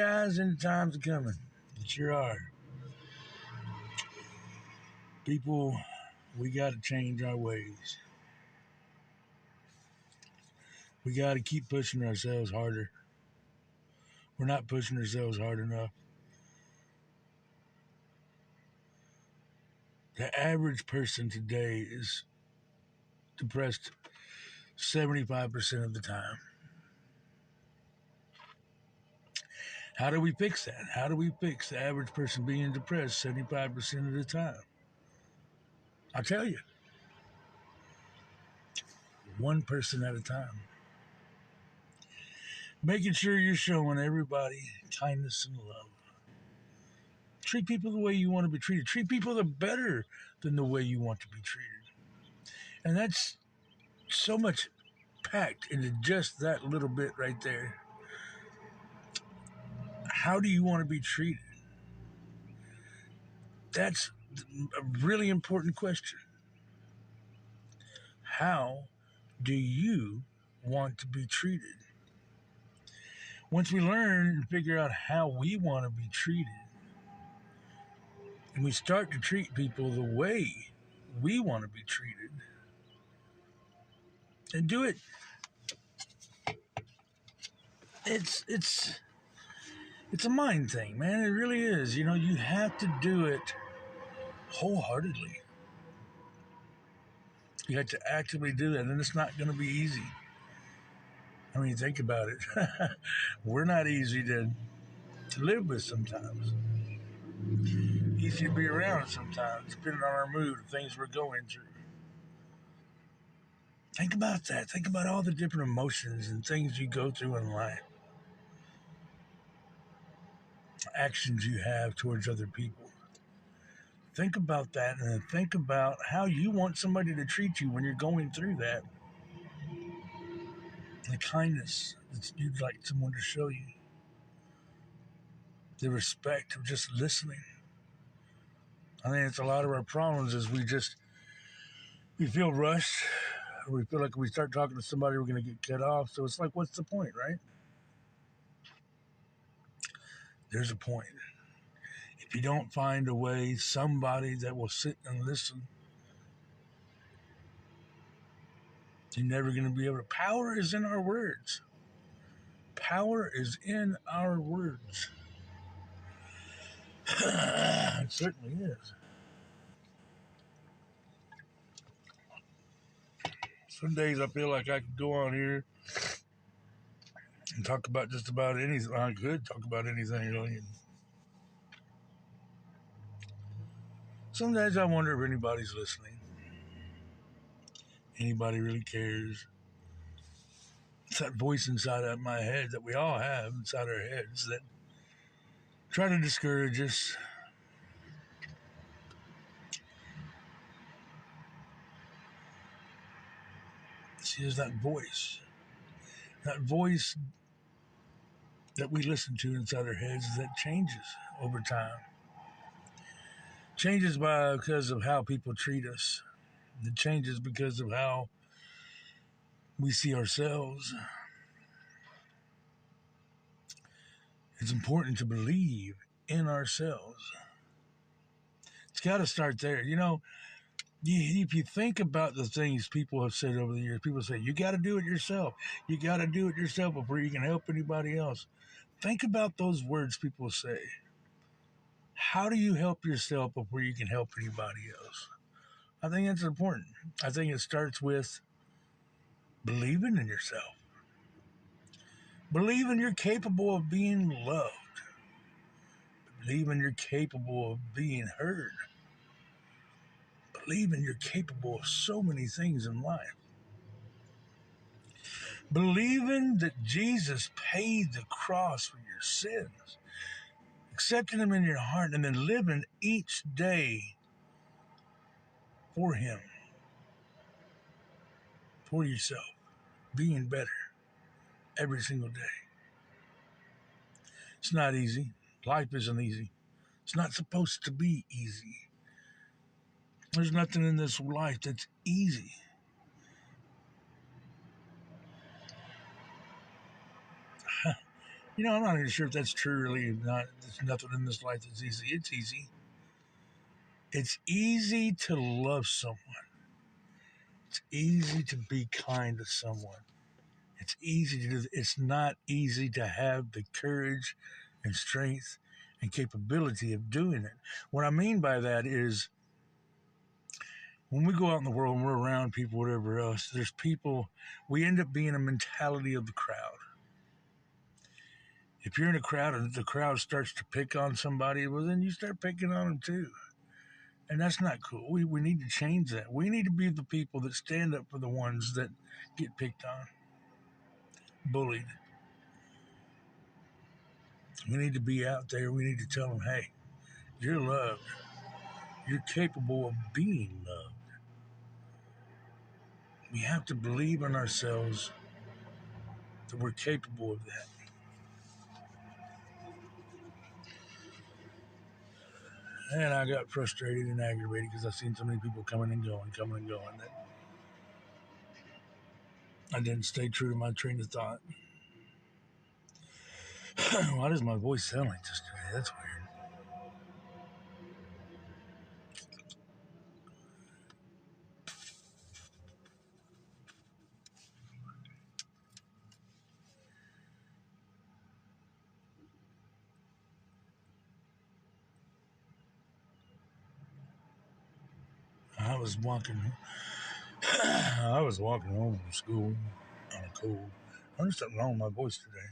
Guys, and times are coming. It sure are. People, we got to change our ways. We got to keep pushing ourselves harder. We're not pushing ourselves hard enough. The average person today is depressed 75% of the time. How do we fix that? How do we fix the average person being depressed 75% of the time? I'll tell you, one person at a time. Making sure you're showing everybody kindness and love. Treat people the way you want to be treated. Treat people better than the way you want to be treated. And that's so much packed into just that little bit right there. How do you want to be treated? That's a really important question. How do you want to be treated? Once we learn and figure out how we want to be treated, and we start to treat people the way we want to be treated, and do it, it's a mind thing, man. It really is. You know, you have to do it wholeheartedly. You have to actively do that, and it's not going to be easy. I mean, think about it. We're not easy to live with sometimes. Easy to be around sometimes, depending on our mood and things we're going through. Think about that. Think about all the different emotions and things you go through in life. Actions you have towards other people. Think about that, and then think about how you want somebody to treat you when you're going through that. The kindness that you'd like someone to show you. The respect of just listening. I think it's a lot of our problems is we feel rushed. Or we feel like if we start talking to somebody, we're going to get cut off. So it's like, what's the point, right? There's a point. If you don't find a way, somebody that will sit and listen, you're never going to be able to. Power is in our words. Power is in our words. It certainly is. Some days I feel like I could go on here and talk about just about anything. I could talk about anything, really. Some days I wonder if anybody's listening. Anybody really cares. It's that voice inside of my head that we all have inside our heads that try to discourage us. See, there's that voice. That voice that we listen to inside our heads that changes over time. Changes because of how people treat us. It changes because of how we see ourselves. It's important to believe in ourselves. It's got to start there. You know, if you think about the things people have said over the years, people say, you got to do it yourself. You got to do it yourself before you can help anybody else. Think about those words people say. How do you help yourself before you can help anybody else? I think that's important. I think it starts with believing in yourself. Believing you're capable of being loved. Believing you're capable of being heard. Believing you're capable of so many things in life. Believing that Jesus paid the cross for your sins. Accepting Him in your heart and then living each day for Him. For yourself. Being better every single day. It's not easy. Life isn't easy. It's not supposed to be easy. There's nothing in this life that's easy. I'm not even sure if that's true. Really, not. There's nothing in this life that's easy. It's easy. It's easy to love someone. It's easy to be kind to someone. It's easy to do. It's not easy to have the courage and strength and capability of doing it. What I mean by that is when we go out in the world and we're around people, whatever else, there's people, we end up being a mentality of the crowd. If you're in a crowd and the crowd starts to pick on somebody, well, then you start picking on them too. And that's not cool. We need to change that. We need to be the people that stand up for the ones that get picked on, bullied. We need to be out there. We need to tell them, hey, you're loved. You're capable of being loved. We have to believe in ourselves that we're capable of that. And I got frustrated and aggravated because I've seen so many people coming and going, that I didn't stay true to my train of thought. Why does my voice sound like this today? That's weird. I was walking. I was walking home from school on a cold. There's something wrong with my voice today.